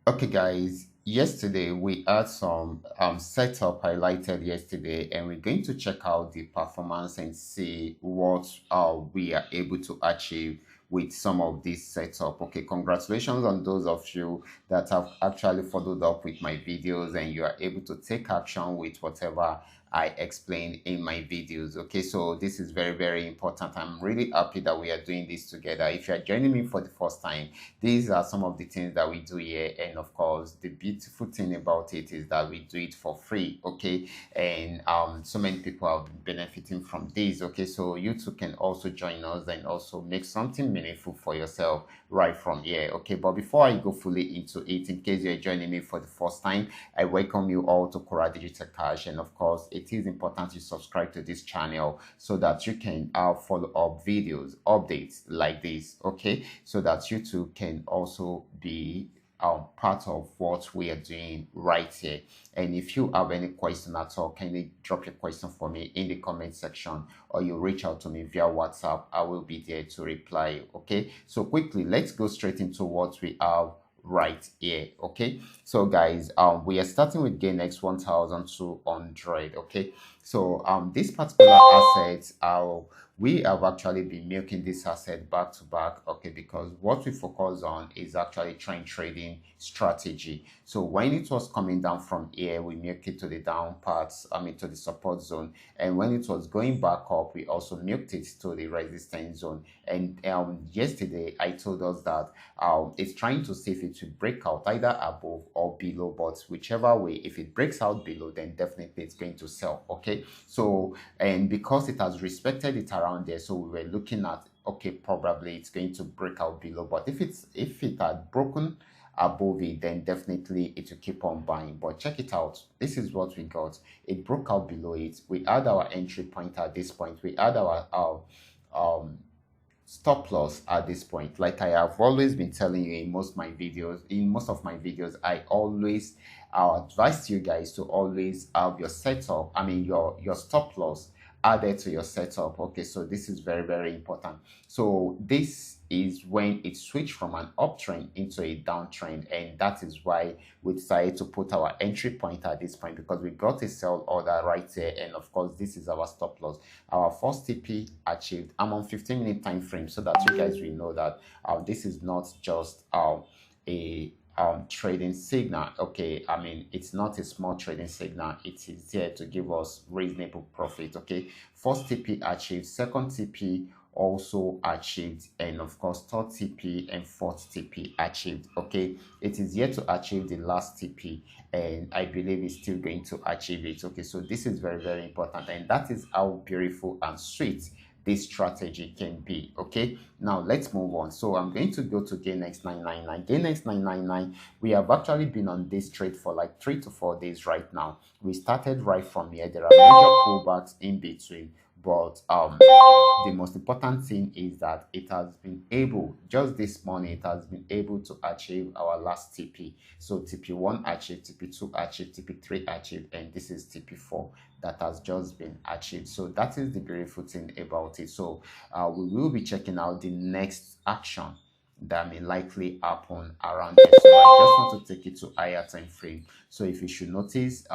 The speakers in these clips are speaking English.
Okay, guys, yesterday we had some setup highlighted yesterday, and we're going to check out the performance and see what we are able to achieve with some of this setup. Okay, congratulations on those of you that have actually followed up with my videos and you are able to take action with whatever I explained in my videos. Okay, so this is very, very important. I'm really happy that we are doing this together. If you are joining me for the first time, these are some of the things that we do here, and of course the beautiful thing about it is that we do it for free. Okay, and so many people have been benefiting from this. Okay, so you too can also join us and also make something meaningful for yourself right from here. Okay, but before I go fully into it, in case you're joining me for the first time, I welcome you all to Qora Digital Cash, and of course it is important you subscribe to this channel so that you can follow up videos updates like this. Okay, so that you too can also be part of what we are doing right here. And if you have any question at all, kindly drop your question for me in the comment section, or you reach out to me via WhatsApp. I will be there to reply. Okay, so quickly let's go straight into what we have right here. Okay, so guys, we are starting with gain x 1200. Okay, so this particular asset, we have actually been milking this asset back to back. Okay, because what we focus on is actually trend trading strategy. So when it was coming down from here, we milked it to the down parts, to the support zone, and when it was going back up, we also milked it to the resistance zone. And yesterday I told us that it's trying to see if it will break out either above or below, but whichever way, if it breaks out below, then definitely it's going to sell. Okay, so, and because it has respected it around there, so we were looking at, okay, probably it's going to break out below, but if it had broken above it, then definitely it will keep on buying. But check it out, this is what we got. It broke out below it. We had our entry point at this point. We had our stop loss at this point. Like I have always been telling you in most of my videos, I always advise you guys to always have your setup, your stop loss added to your setup. Okay, so this is very, very important. So this is when it switched from an uptrend into a downtrend, and that is why we decided to put our entry point at this point, because we got a sell order right there, and of course this is our stop loss. Our first TP achieved. I'm on 15-minute time frame so that you guys will know that this is not just a trading signal. Okay, it's not a small trading signal. It is there to give us reasonable profit. Okay, first TP achieved, second TP also achieved, and of course third TP and fourth TP achieved. Okay, it is yet to achieve the last TP, and I believe it's still going to achieve it. Okay, so this is very, very important, and that is how beautiful and sweet this strategy can be. Okay, now let's move on. So I'm going to go to gainx 999. Gainx 999, we have actually been on this trade for like 3 to 4 days right now. We started right from here. There are major pullbacks in between, but the most important thing is that it has been able, just this morning, it has been able to achieve our last TP. So TP1 achieved, TP2 achieved, TP3 achieved, and this is TP4 that has just been achieved. So that is the beautiful thing about it. So we will be checking out the next action that may likely happen around here. So I just want to take it to higher time frame. So if you should notice,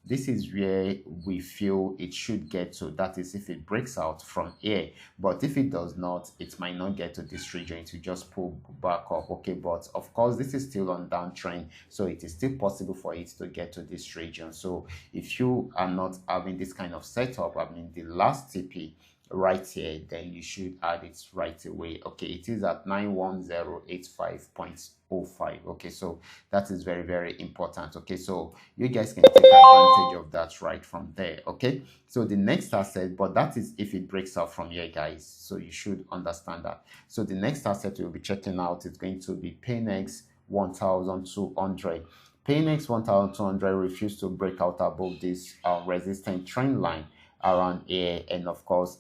this is where we feel it should get to. That is if it breaks out from here. But if it does not, it might not get to this region. It will just pull back up. Okay, but of course this is still on downtrend, so it is still possible for it to get to this region. So if you are not having this kind of setup, the last TP right here, then you should add it right away. Okay, it is at 91085.05. Okay, so that is very, very important. Okay, so you guys can take advantage of that right from there. Okay, so the next asset, but that is if it breaks out from here, guys, so you should understand that. So the next asset we'll be checking out is going to be PayNext 1200. PayNext 1200 refused to break out above this resistant trend line around here, and of course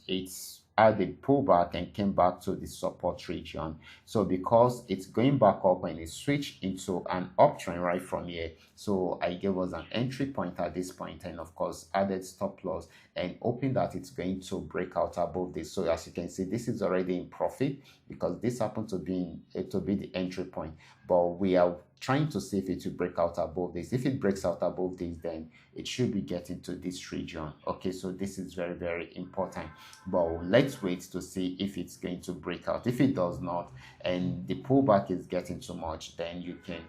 it's had a pullback and came back to the support region. So because it's going back up and it switched into an uptrend right from here, so I gave us an entry point at this point, and of course added stop loss and hoping that it's going to break out above this. So as you can see, this is already in profit, because this happened to be the entry point, but we are trying to see if it will break out above this. If it breaks out above this, then it should be getting to this region. Okay, so this is very, very important, but let's wait to see if it's going to break out. If it does not and the pullback is getting too much, then you can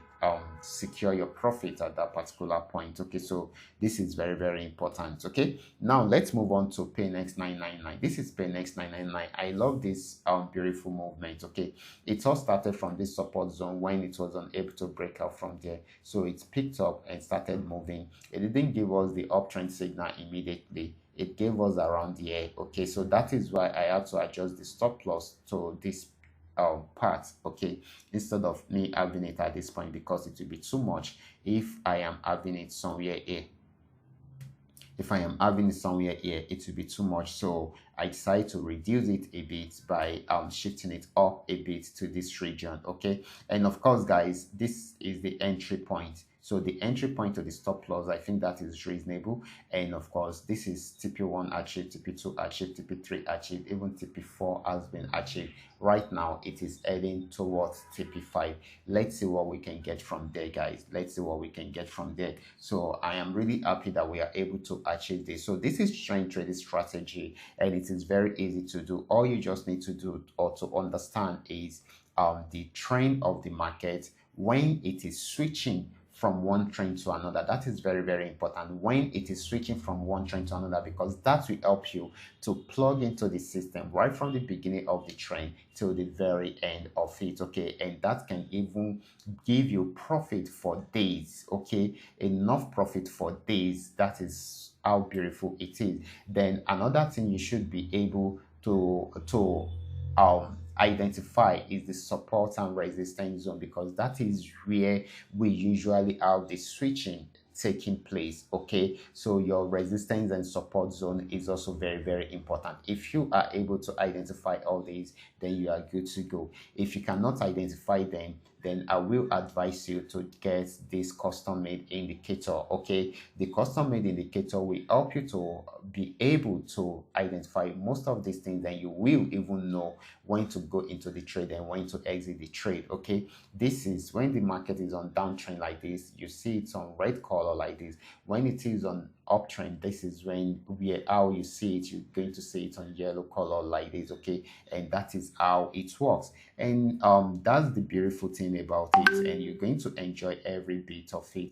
secure your profit at that particular point. Okay, so this is very, very important. Okay, now let's move on to paynex 999. This is paynex 999. I love this beautiful movement. Okay, it all started from this support zone when it was unable to break out from there, so it picked up and started moving. It didn't give us the uptrend signal immediately, it gave us around here. Okay, so that is why I had to adjust the stop loss to this part. Okay, instead of me having it at this point, because it will be too much if I am having it somewhere here. If I am having it somewhere here, it will be too much, so I decided to reduce it a bit by shifting it up a bit to this region. Okay, and of course guys, this is the entry point. So the entry point to the stop loss, I think that is reasonable. And of course, this is TP1 achieved, TP2 achieved, TP3 achieved, even TP4 has been achieved. Right now, it is heading towards TP5. Let's see what we can get from there, guys. Let's see what we can get from there. So I am really happy that we are able to achieve this. So this is trend trading strategy, and it is very easy to do. All you just need to do or to understand is the trend of the market when it is switching from one trend to another. That is very, very important when it is switching from one trend to another, because that will help you to plug into the system right from the beginning of the trend till the very end of it. Okay, and that can even give you profit for days. Okay, enough profit for days. That is how beautiful it is. Then another thing you should be able to identify is the support and resistance zone, because that is where we usually have the switching taking place. Okay, so your resistance and support zone is also very, very important. If you are able to identify all these, then you are good to go. If you cannot identify them, then I will advise you to get this custom made indicator. Okay, the custom made indicator will help you to be able to identify most of these things, and you will even know when to go into the trade and when to exit the trade. Okay, this is when the market is on downtrend like this, you see it's on red color like this. When it is on uptrend, this is when how you see it, you're going to see it on yellow color like this. Okay, and that is how it works. And that's the beautiful thing about it, and you're going to enjoy every bit of it.